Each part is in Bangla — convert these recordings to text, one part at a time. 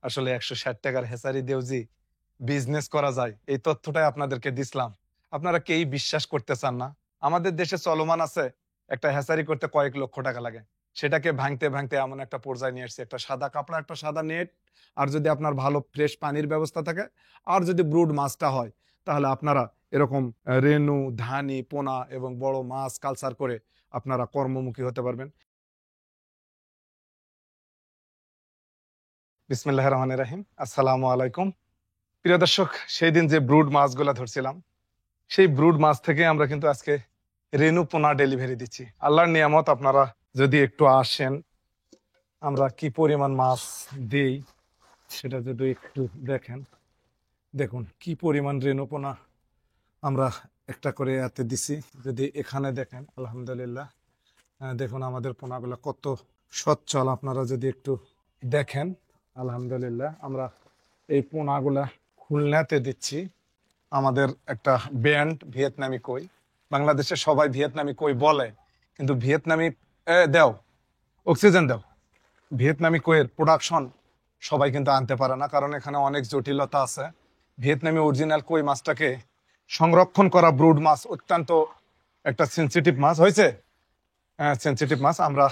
আসলে 160 টাকার হেসারি দিয়েও যে বিজনেস করা যায়, এই তথ্যটাই আপনাদেরকে দিছিলাম। আপনারা কেউই বিশ্বাস করতে চান না। আমাদের দেশে চলমান আছে, একটা হেসারি করতে কয়েক লক্ষ টাকা লাগে। সেটাকে ভাঙতে ভাঙতে এমন একটা পর্যায়ে নিয়ে আসছে, একটা সাদা কাপড়, একটা সাদা নেট, আর যদি আপনার ভালো ফ্রেশ পানির ব্যবস্থা থাকে, আর যদি ব্রুড মাছটা হয়, তাহলে আপনারা এরকম রেনু, ধানি, পোনা এবং বড় মাছ কালচার করে আপনারা কর্মমুখী হতে পারবেন। বিসমিল্লাহির রহমানির রহিম। আসসালামু আলাইকুম। প্রিয় দর্শক, সেই দিন যে ব্রুড মাছগুলা ধরছিলাম, সেই ব্রুড মাছ থেকে আমরা কিন্তু আজকে রেনু পোনা ডেলিভারি দিচ্ছি। আল্লাহর নিয়ামত, আপনারা যদি একটু আসেন, আমরা কি পরিমাণ মাছ দেই সেটা যদি একটু দেখেন। দেখুন কি পরিমাণ রেনু পোনা আমরা একটা করে এতে দিছি। যদি এখানে দেখেন, আলহামদুলিল্লাহ, দেখুন আমাদের পোনাগুলা কত সচ্ছল। আপনারা যদি একটু দেখেন, আলহামদুলিল্লাহ, আমরা এই পোনাগুলা খুলনাতে দিচ্ছি। আমাদের একটা ব্যান্ড ভিয়েতনামি কই, বাংলাদেশে সবাই ভিয়েতনামি কই বলে, কিন্তু ভিয়েতনামি দেও অক্সিজেন দেও, ভিয়েতনামি কইয়ের প্রোডাকশন সবাই কিন্তু আনতে পারে না, কারণ এখানে অনেক জটিলতা আছে। ভিয়েতনামি অরিজিনাল কই মাছটাকে সংরক্ষণ করা ব্রুড মাছ অত্যন্ত একটা সেন্সিটিভ মাছ হয়েছে, সেন্সিটিভ মাছ। আমরা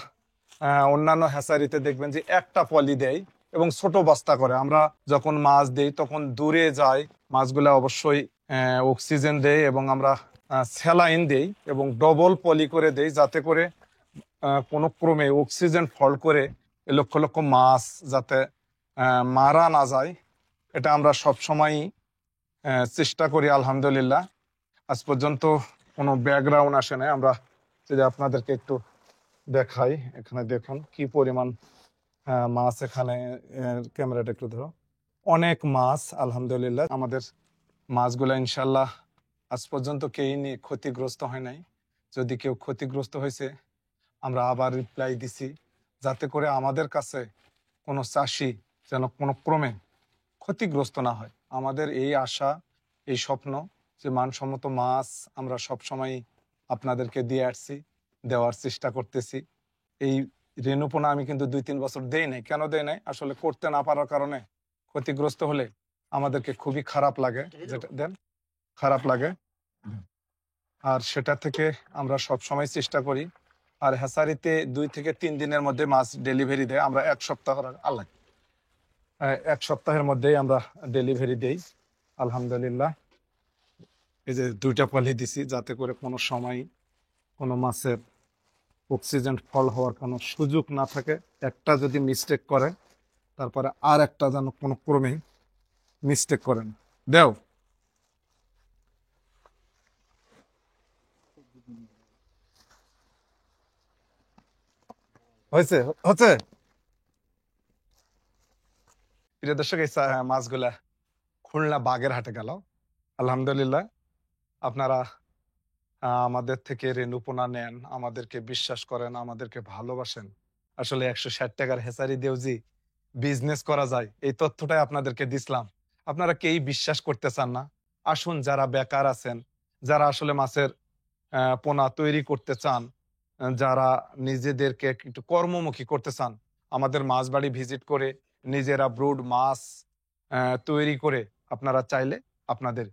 অন্যান্য হ্যাচারিতে দেখবেন যে একটা পলি দেয় এবং ছোট বস্তা করে। আমরা যখন মাছ দেই তখন দূরে যায়, মাছগুলা অবশ্যই অক্সিজেন দেয় এবং আমরা স্যালাইন দেই এবং ডবল পলি করে দেই, যাতে করে কোনো ক্রমে অক্সিজেন ফল করে লক্ষ লক্ষ মাছ যাতে মারা না যায়। এটা আমরা সবসময় চেষ্টা করি। আলহামদুলিল্লাহ, আজ পর্যন্ত কোনো ব্যাকগ্রাউন্ড আসে না। আমরা যদি আপনাদেরকে একটু দেখাই, এখানে দেখুন কি পরিমাণ মাছ। এখানে ক্যামেরাটা একটু ধরো, অনেক মাছ। আলহামদুলিল্লাহ, আমাদের মাছগুলা ইনশাল্লাহ আজ পর্যন্ত কেউই নিয়ে ক্ষতিগ্রস্ত হয় নাই। যদি কেউ ক্ষতিগ্রস্ত হয়েছে, আমরা আবার রিপ্লাই দিছি, যাতে করে আমাদের কাছে কোনো চাষি যেন কোনো ক্রমে ক্ষতিগ্রস্ত না হয়। আমাদের এই আশা, এই স্বপ্ন যে মানসম্মত মাছ আমরা সবসময় আপনাদেরকে দিয়ে আসছি, দেওয়ার চেষ্টা করতেছি। এই রেণুপোনা আমি কিন্তু 2-3 বছর দেই নাই। কেন দেই নাই? আসলে করতে না পারার কারণে ক্ষতিগ্রস্ত হলে আমাদেরকে খুবই খারাপ লাগে, যেটা দেন খারাপ লাগে। আর সেটা থেকে আমরা সব সময় চেষ্টা করি। আর হ্যাচারিতে 2 থেকে 3 দিনের মধ্যে মাছ ডেলিভারি দেয়। আমরা এক সপ্তাহের মধ্যেই আমরা ডেলিভারি দেই। আলহামদুলিল্লাহ, এই যে 2টা পলি দিছি, যাতে করে কোনো সময় কোনো মাছের অক্সিজেন ফল হওয়ার কোনো সুযোগ না থাকে। একটা যদি মিস্টেক করে, তারপরে আর একটা যেন কোনো ক্রমেই মিস্টেক করেন। দেও হয়েছে, হচ্ছে। প্রিয় দর্শক, এই মাছগুলা খুলনা বাগেরহাটে গেল। আলহামদুলিল্লাহ, আপনারা আমাদের থেকে রেণুপোনা নেন, আমাদেরকে বিশ্বাস করেন, আমাদেরকে ভালোবাসেন। আসলে 160 টাকার হেসারি দিয়েও যে বিজনেস করা যায়, এই তথ্যটাই আপনাদেরকে দিছিলাম। আপনারা কেউই বিশ্বাস করতে চান না। আসুন, যারা বেকার আছেন, যারা আসলে মাছের পোনা তৈরি করতে চান, যারা নিজেদেরকে একটু কর্মমুখী করতে চান, আমাদের মাছ বাড়ি ভিজিট করে নিজেরা ব্রুড মাছ তৈরি করে আপনারা চাইলে আপনাদের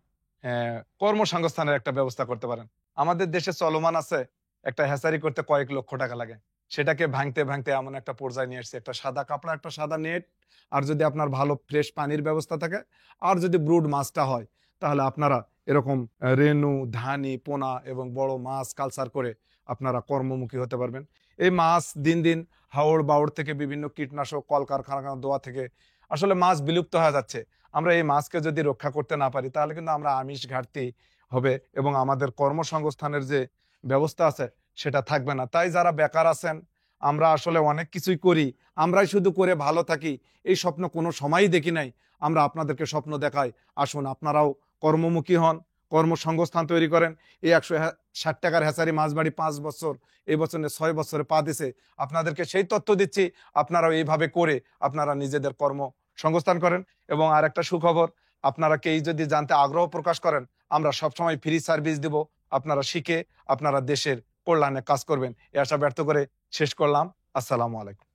কর্মসংস্থানের একটা ব্যবস্থা করতে পারেন। আমাদের দেশে চলমান আছে, একটা হ্যাচারি করতে কয়েক লক্ষ টাকা লাগে। সেটাকে ভাঙতে ভাঙতে এমন একটা পর্যায়ে নিয়ে আসছে, একটা সাদা কাপড়, একটা সাদা নেট, আর যদি আপনার ভালো ফ্রেশ পানির ব্যবস্থা থাকে, আর যদি ব্রুড মাছটা হয়, তাহলে আপনারা এরকম রেনু, ধানি, পোনা এবং বড় মাছ কালচার করে আপনারা কর্মমুখী হতে পারবেন। এই মাছ দিন দিন হাওড় বাওড় থেকে বিভিন্ন কীটনাশক কলকারখানা দোয়া থেকে আসলে মাছ বিলুপ্ত হয়ে যাচ্ছে। আমরা এই মাছকে যদি রক্ষা করতে না পারি, তাহলে কিন্তু আমরা আমিষ ঘাটতি হবে এবং আমাদের কর্মসংস্থানের যে ব্যবস্থা আছে সেটা থাকবে না। তাই যারা বেকার আছেন, আমরা আসলে অনেক কিছুই করি, আমরাই শুধু করে ভালো থাকি, এই স্বপ্ন কোনো সময়ই দেখি নাই। আমরা আপনাদেরকে স্বপ্ন দেখাই। আসুন, আপনারাও কর্মমুখী হন, কর্মসংস্থান তৈরি করেন। এই 160 টাকার হ্যাচারি মাছ বাড়ি 5 বছর, এই বছরে 6 বছরে পা দিছে। আপনাদেরকে সেই তথ্য দিচ্ছি, আপনারাও এইভাবে করে আপনারা নিজেদের কর্মসংস্থান করেন। এবং আর একটা সুখবর, আপনারা কেউ যদি জানতে আগ্রহ প্রকাশ করেন, আমরা সবসময় ফ্রি সার্ভিস দিব। আপনারা শিখে আপনারা দেশের কল্যাণে কাজ করবেন। এ আশা ব্যর্থ করে শেষ করলাম। আসসালামু আলাইকুম।